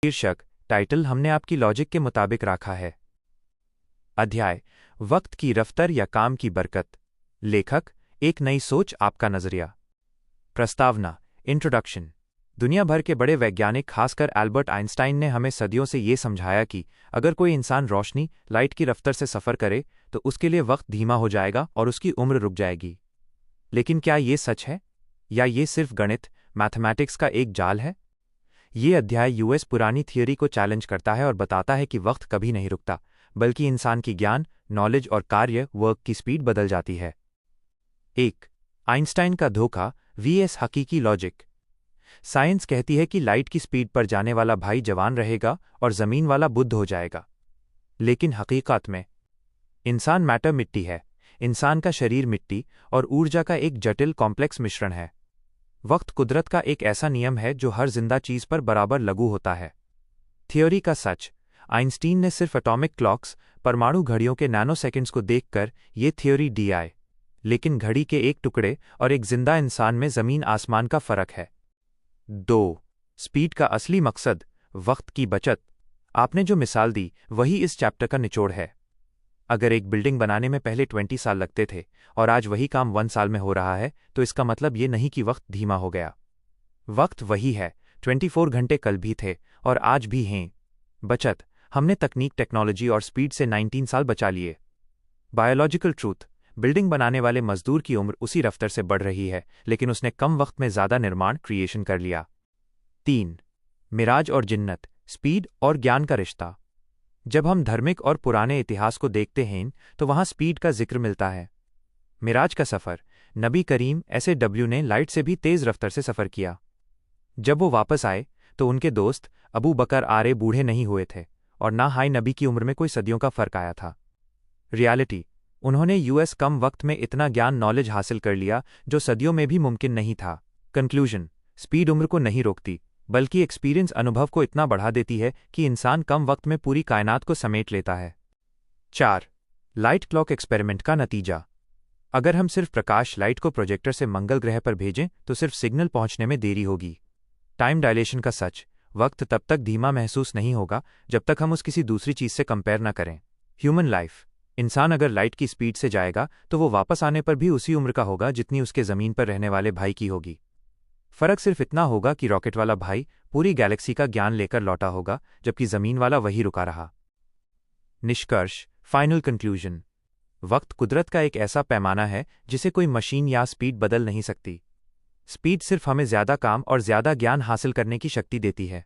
शीर्षक टाइटल हमने आपकी लॉजिक के मुताबिक रखा है। अध्याय वक्त की रफ्तार या काम की बरकत। लेखक एक नई सोच, आपका नजरिया। प्रस्तावना इंट्रोडक्शन। दुनिया भर के बड़े वैज्ञानिक, खासकर एल्बर्ट आइंस्टाइन, ने हमें सदियों से ये समझाया कि अगर कोई इंसान रोशनी लाइट की रफ्तार से सफ़र करे तो उसके लिए वक्त धीमा हो जाएगा और उसकी उम्र रुक जाएगी। लेकिन क्या ये सच है, या ये सिर्फ गणित मैथमेटिक्स का एक जाल है? ये अध्याय यूएस पुरानी थियोरी को चैलेंज करता है और बताता है कि वक्त कभी नहीं रुकता, बल्कि इंसान की ज्ञान, नॉलेज और कार्य वर्क की स्पीड बदल जाती है। 1. आइंस्टाइन का धोखा vs हकीकी लॉजिक। साइंस कहती है कि लाइट की स्पीड पर जाने वाला भाई जवान रहेगा और जमीन वाला बुद्ध हो जाएगा। लेकिन हकीकत में इंसान मैटर मिट्टी है। इंसान का शरीर मिट्टी और ऊर्जा का एक जटिल कॉम्प्लेक्स मिश्रण है। वक्त कुदरत का एक ऐसा नियम है जो हर जिंदा चीज पर बराबर लागू होता है। थियोरी का सच। आइंस्टीन ने सिर्फ एटॉमिक क्लॉक्स, परमाणु घड़ियों के नैनो सेकंड्स को देखकर ये थियोरी दी आए, लेकिन घड़ी के एक टुकड़े और एक जिंदा इंसान में जमीन आसमान का फर्क है। 2. स्पीड का असली मकसद वक्त की बचत। आपने जो मिसाल दी वही इस चैप्टर का निचोड़ है। अगर एक बिल्डिंग बनाने में पहले 20 साल लगते थे और आज वही काम 1 साल में हो रहा है, तो इसका मतलब ये नहीं कि वक्त धीमा हो गया। वक्त वही है। 24 घंटे कल भी थे और आज भी हैं। बचत, हमने तकनीक, टेक्नोलॉजी और स्पीड से 19 साल बचा लिए। बायोलॉजिकल ट्रूथ, बिल्डिंग बनाने वाले मजदूर की उम्र उसी रफ्तार से बढ़ रही है, लेकिन उसने कम वक्त में ज्यादा निर्माण क्रिएशन कर लिया। 3. मिराज और जिन्नत, स्पीड और ज्ञान का रिश्ता। जब हम धार्मिक और पुराने इतिहास को देखते हैं तो वहां स्पीड का जिक्र मिलता है। मिराज का सफ़र, नबी करीम SAW ने लाइट से भी तेज़ रफ्तार से सफ़र किया। जब वो वापस आए तो उनके दोस्त अबू बकर आरे बूढ़े नहीं हुए थे और ना हाई नबी की उम्र में कोई सदियों का फ़र्क आया था। रियलिटी, उन्होंने यूएस कम वक्त में इतना ज्ञान नॉलेज हासिल कर लिया जो सदियों में भी मुमकिन नहीं था। कंक्लूजन, स्पीड उम्र को नहीं रोकती, बल्कि एक्सपीरियंस अनुभव को इतना बढ़ा देती है कि इंसान कम वक्त में पूरी कायनात को समेट लेता है। 4. लाइट क्लॉक एक्सपेरिमेंट का नतीजा। अगर हम सिर्फ प्रकाश लाइट को प्रोजेक्टर से मंगल ग्रह पर भेजें तो सिर्फ सिग्नल पहुंचने में देरी होगी। टाइम डायलेशन का सच, वक्त तब तक धीमा महसूस नहीं होगा जब तक हम उस किसी दूसरी चीज से कंपेयर न करें। ह्यूमन लाइफ, इंसान अगर लाइट की स्पीड से जाएगा तो वो वापस आने पर भी उसी उम्र का होगा जितनी उसके जमीन पर रहने वाले भाई की होगी। फर्क सिर्फ इतना होगा कि रॉकेट वाला भाई पूरी गैलेक्सी का ज्ञान लेकर लौटा होगा, जबकि जमीन वाला वही रुका रहा। निष्कर्ष, फाइनल कंक्लूजन, वक्त कुदरत का एक ऐसा पैमाना है जिसे कोई मशीन या स्पीड बदल नहीं सकती। स्पीड सिर्फ हमें ज्यादा काम और ज्यादा ज्ञान हासिल करने की शक्ति देती है।